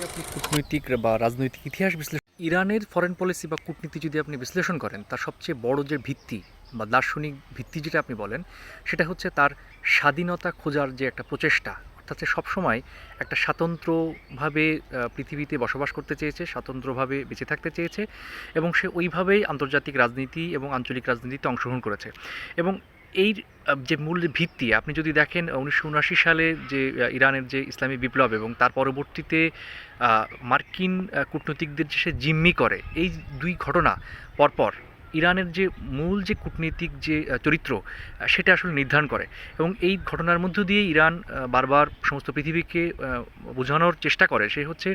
আপনি কূটনৈতিক বা রাজনৈতিক ইতিহাস বিশ্লেষণ ইরানের ফরেন পলিসি বা কূটনীতি যদি আপনি বিশ্লেষণ করেন, তার সবচেয়ে বড় যে ভিত্তি বা দার্শনিক ভিত্তি যেটা আপনি বলেন, সেটা হচ্ছে তার স্বাধীনতা খোঁজার যে একটা প্রচেষ্টা। অর্থাৎ সে সবসময় একটা স্বাতন্ত্র্যভাবে পৃথিবীতে বসবাস করতে চেয়েছে, স্বাতন্ত্র্যভাবে বেঁচে থাকতে চেয়েছে, এবং সে ওইভাবেই আন্তর্জাতিক রাজনীতি এবং আঞ্চলিক রাজনীতিতে অংশগ্রহণ করেছে। এবং এই যে মূল ভিত্তি আপনি যদি দেখেন 1979 সালে যে ইরানের যে ইসলামী বিপ্লব এবং তার পরবর্তীতে মার্কিন কূটনীতিকদের যে সে জিম্মি করে, এই দুই ঘটনা পরপর ইরানের যে মূল যে কূটনীতিক যে চরিত্র, সেটা আসলে নির্ধারণ করে। এবং এই ঘটনার মধ্য দিয়ে ইরান বারবার সমস্ত পৃথিবীকে বোঝানোর চেষ্টা করে সে হচ্ছে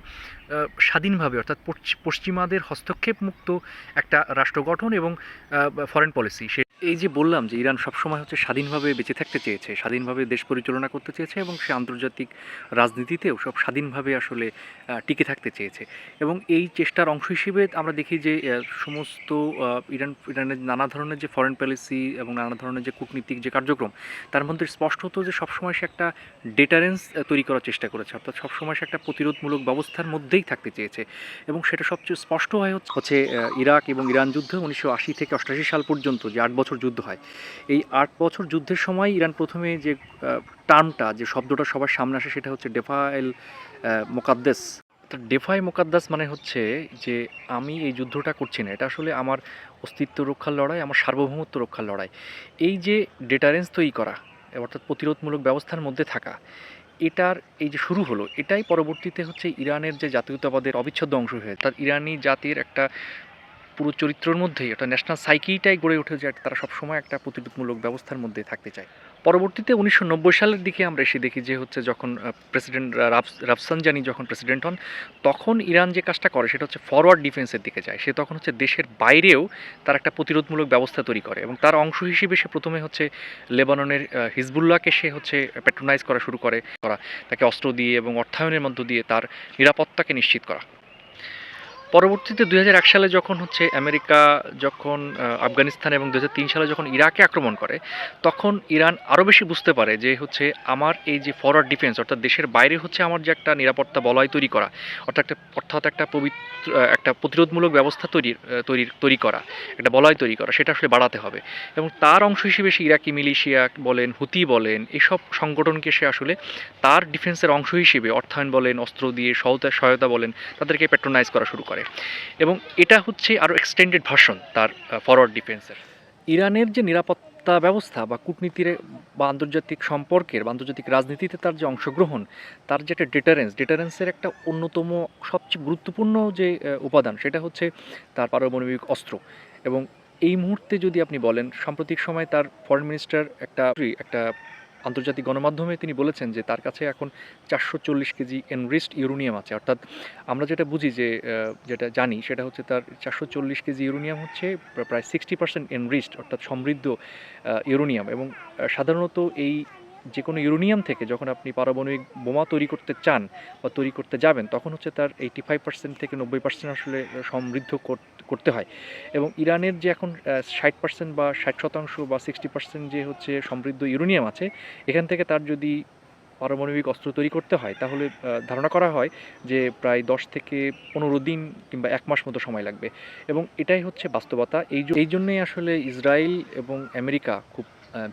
স্বাধীনভাবে, অর্থাৎ পশ্চিমাদের হস্তক্ষেপ মুক্ত একটা রাষ্ট্র গঠন এবং ফরেন পলিসি। সে এই যে বললাম যে ইরান সবসময় হচ্ছে স্বাধীনভাবে বেঁচে থাকতে চেয়েছে, স্বাধীনভাবে দেশ পরিচালনা করতে চেয়েছে, এবং সে আন্তর্জাতিক রাজনীতিতেও সব স্বাধীনভাবে আসলে টিকে থাকতে চেয়েছে। এবং এই চেষ্টার অংশ হিসেবে আমরা দেখি যে সমস্ত ইরানের নানা ধরনের যে ফরেন পলিসি এবং নানা ধরনের যে কূটনীতিক যে কার্যক্রম, তার মধ্যে স্পষ্টত যে সবসময় সে একটা ডেটারেন্স তৈরি করার চেষ্টা করেছে, অর্থাৎ সবসময় সে একটা প্রতিরোধমূলক ব্যবস্থার মধ্যেই থাকতে চেয়েছে। এবং সেটা সবচেয়ে স্পষ্ট হয় হচ্ছে ইরাক এবং ইরান যুদ্ধ 1980 থেকে 88 সাল পর্যন্ত যে 8 বছর যুদ্ধ হয়। এই 8 বছর যুদ্ধের সময় ইরান প্রথমে যে টার্মটা, যে শব্দটা সবার সামনে আসে, সেটা হচ্ছে ডেফায়েল মোকাদ্দেস। তো ডেফাই মোকাদ্দাস মানে হচ্ছে যে আমি এই যুদ্ধটা করছি না, এটা আসলে আমার অস্তিত্ব রক্ষার লড়াই, আমার সার্বভৌমত্ব রক্ষার লড়াই। এই যে ডেটারেন্স তৈরি করা, অর্থাৎ প্রতিরোধমূলক ব্যবস্থার মধ্যে থাকা, এটার এই যে শুরু হলো, এটাই পরবর্তীতে হচ্ছে ইরানের যে জাতীয়তাবাদের অবিচ্ছেদ্য অংশ হয়ে, তার ইরানি জাতির একটা পুরো চরিত্রের মধ্যেই একটা ন্যাশনাল সাইকিটাই গড়ে ওঠে যে তারা সবসময় একটা প্রতিরোধমূলক ব্যবস্থার মধ্যে থাকতে চায়। পরবর্তীতে 1990 সালের দিকে আমরা এসে দেখি যে হচ্ছে যখন প্রেসিডেন্ট রাফসানজানি যখন প্রেসিডেন্ট হন, তখন ইরান যে কাজটা করে সেটা হচ্ছে ফরওয়ার্ড ডিফেন্সের দিকে যায়। সে তখন হচ্ছে দেশের বাইরেও তার একটা প্রতিরোধমূলক ব্যবস্থা তৈরি করে, এবং তার অংশ হিসেবে সে প্রথমে হচ্ছে লেবাননের হিজবুল্লাহকে সে হচ্ছে প্যাট্রোনাইজ করা শুরু করে, তাকে অস্ত্র দিয়ে এবং অর্থায়নের মধ্য দিয়ে তার নিরাপত্তাকে নিশ্চিত করা। পরবর্তীতে 2001 সালে যখন হচ্ছে আমেরিকা যখন আফগানিস্তান, এবং 2003 সালে যখন ইরাকে আক্রমণ করে, তখন ইরান আরও বেশি বুঝতে পারে যে হচ্ছে আমার এই যে ফরওয়ার্ড ডিফেন্স, অর্থাৎ দেশের বাইরে হচ্ছে আমার যে একটা নিরাপত্তা বলয় তৈরি করা, অর্থাৎ একটা পবিত্র একটা প্রতিরোধমূলক ব্যবস্থা তৈরি করা, একটা বলয় তৈরি করা, সেটা আসলে বাড়াতে হবে। এবং তার অংশ হিসেবে সে ইরাকি মিলিশিয়া বলেন, হুতি বলেন, এইসব সংগঠনকে সে আসলে তার ডিফেন্সের অংশ হিসেবে অর্থায়ন বলেন, অস্ত্র দিয়ে সহায়তা বলেন, তাদেরকে প্যাট্রোনাইজ করা শুরু করে। এবং এটা হচ্ছে আরও এক্সটেন্ডেড ভার্সন তার ফরওয়ার্ড ডিফেন্সের। ইরানের যে নিরাপত্তা ব্যবস্থা বা কূটনীতির বা আন্তর্জাতিক সম্পর্কের বা আন্তর্জাতিক রাজনীতিতে তার যে অংশগ্রহণ, তার যে একটা ডেটারেন্সের একটা অন্যতম সবচেয়ে গুরুত্বপূর্ণ যে উপাদান, সেটা হচ্ছে তার পারমাণবিক অস্ত্র। এবং এই মুহূর্তে যদি আপনি বলেন, সাম্প্রতিক সময় তার ফরেন মিনিস্টার একটা আন্তর্জাতিক গণমাধ্যমে তিনি বলেছেন যে তার কাছে এখন 440 কেজি এনরিচড ইউরেনিয়াম আছে। অর্থাৎ আমরা যেটা বুঝি যে যেটা জানি সেটা হচ্ছে তার 440 কেজি ইউরেনিয়াম হচ্ছে প্রায় 60% এনরিচড, অর্থাৎ সমৃদ্ধ ইউরেনিয়াম। এবং সাধারণত এই যে কোনো ইউরেনিয়াম থেকে যখন আপনি পারমাণবিক বোমা তৈরি করতে চান বা তৈরি করতে যাবেন, তখন হচ্ছে তার 85% থেকে 90% আসলে সমৃদ্ধ করতে হয়। এবং ইরানের যে এখন 60% বা 60% বা 60% যে হচ্ছে সমৃদ্ধ ইউরেনিয়াম আছে, এখান থেকে তার যদি পারমাণবিক অস্ত্র তৈরি করতে হয়, তাহলে ধারণা করা হয় যে প্রায় 10 থেকে 15 দিন কিংবা 1 মাস মতো সময় লাগবে। এবং এটাই হচ্ছে বাস্তবতা। এই জন্যই আসলে ইসরায়েল এবং আমেরিকা খুব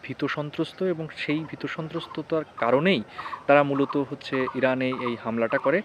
ভীত সন্ত্রস্ত, এবং সেই ভীত সন্ত্রস্ততার কারণেই তারা মূলত হচ্ছে ইরানে এই হামলাটা করে।